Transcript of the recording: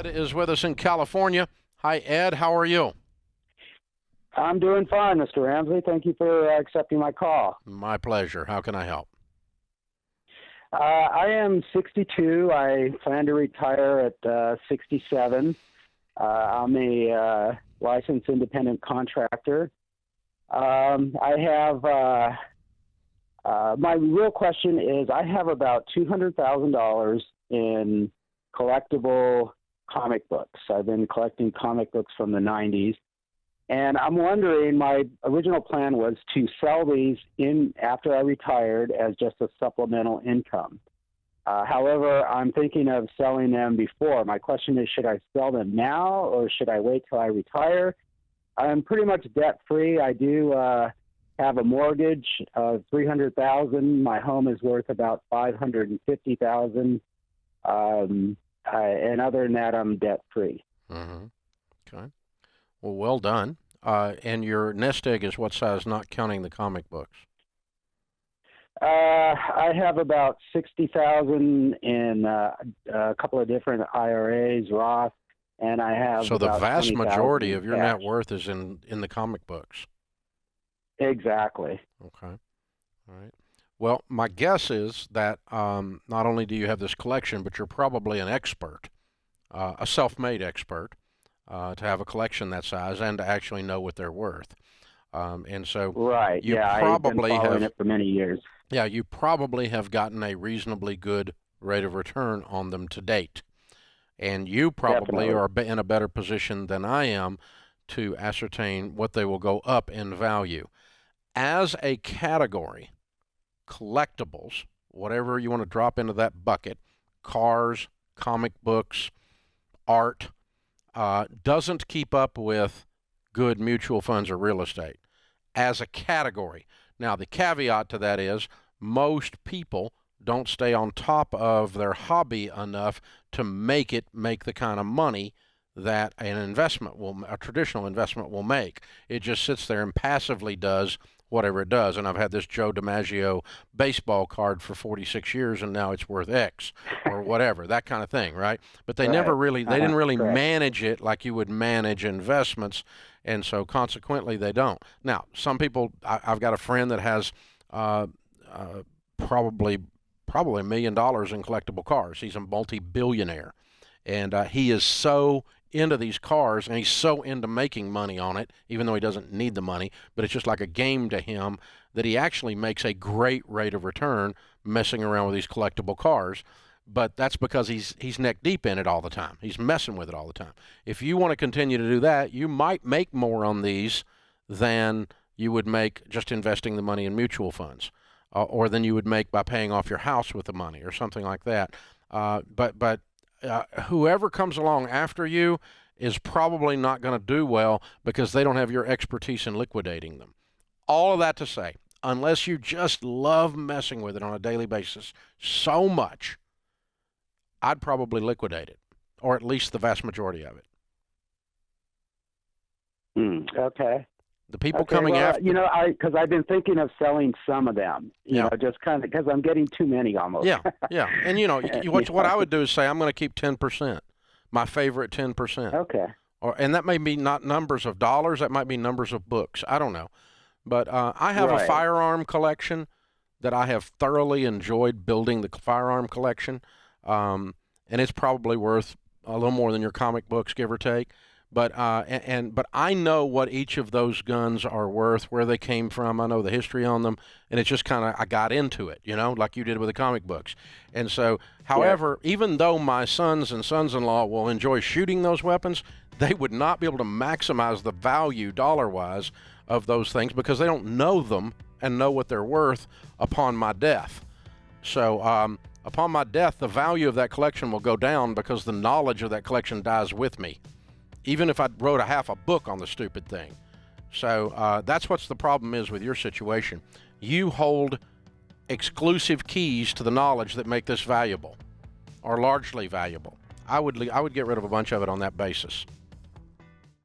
Ed is with us in California. Hi, Ed. How are you? I'm doing fine, Mr. Ramsey. Thank you for accepting my call. My pleasure. How can I help? I am 62. I plan to retire at 67. I'm a licensed independent contractor. I have my real question is I have about $200,000 in collectible comic books. I've been collecting comic books from the 90s. And I'm wondering, my original plan was to sell these in after I retired as just a supplemental income. However, I'm thinking of selling them before. My question is, should I sell them now or should I wait till I retire? I'm pretty much debt free. I do have a mortgage of $300,000. My home is worth about $550,000. And other than that, I'm debt free. Mm-hmm. Okay. Well done. And your nest egg is what size, not counting the comic books? I have about 60,000 in a couple of different IRAs, Roth, and I have So the about vast 20,000 majority of your cash. net worth is in the comic books. Exactly. Okay. All right. Well, my guess is that not only do you have this collection, but you're probably an expert, a self-made expert, to have a collection that size and to actually know what they're worth. And so Right. you Yeah, I've been probably following have, it for many years. yeah, you probably have gotten a reasonably good rate of return on them to date. And you probably Definitely. are in a better position than I am to ascertain what they will go up in value. As a category, collectibles, whatever you want to drop into that bucket, cars, comic books, art, doesn't keep up with good mutual funds or real estate as a category. Now, the caveat to that is most people don't stay on top of their hobby enough to make the kind of money that a traditional investment will make. It just sits there and passively does whatever it does. And I've had this Joe DiMaggio baseball card for 46 years, and now it's worth X or whatever, that kind of thing, right? But they Right. they didn't really Correct. manage it like you would manage investments, and so consequently they don't. Now, some people, I've got a friend that has probably $1 million in collectible cars. He's a multi-billionaire, and he is so into these cars, and he's so into making money on it, even though he doesn't need the money, but it's just like a game to him, that he actually makes a great rate of return messing around with these collectible cars. But that's because he's neck deep in it all the time. He's messing with it all the time. If you want to continue to do that, you might make more on these than you would make just investing the money in mutual funds, or than you would make by paying off your house with the money or something like that. But whoever comes along after you is probably not going to do well because they don't have your expertise in liquidating them. All of that to say, unless you just love messing with it on a daily basis so much, I'd probably liquidate it, or at least the vast majority of it. Okay. The people Okay, coming well, after, because I've been thinking of selling some of them, Yeah. just kind of because I'm getting too many almost. yeah, and what I would do is say I'm going to keep 10%, my favorite 10%, Okay. and that may be not numbers of dollars, that might be numbers of books. I don't know, but I have a Right. firearm collection that I have thoroughly enjoyed building the firearm collection, and it's probably worth a little more than your comic books, give or take. But but I know what each of those guns are worth, where they came from. I know the history on them, and it's just kind of, I got into it, like you did with the comic books. And so, however, even though my sons and sons-in-law will enjoy shooting those weapons, they would not be able to maximize the value dollar-wise of those things because they don't know them and know what they're worth upon my death. So upon my death, the value of that collection will go down because the knowledge of that collection dies with me, even if I wrote a half a book on the stupid thing. So that's what's the problem is with your situation. You hold exclusive keys to the knowledge that make this valuable, or largely valuable. I would get rid of a bunch of it on that basis.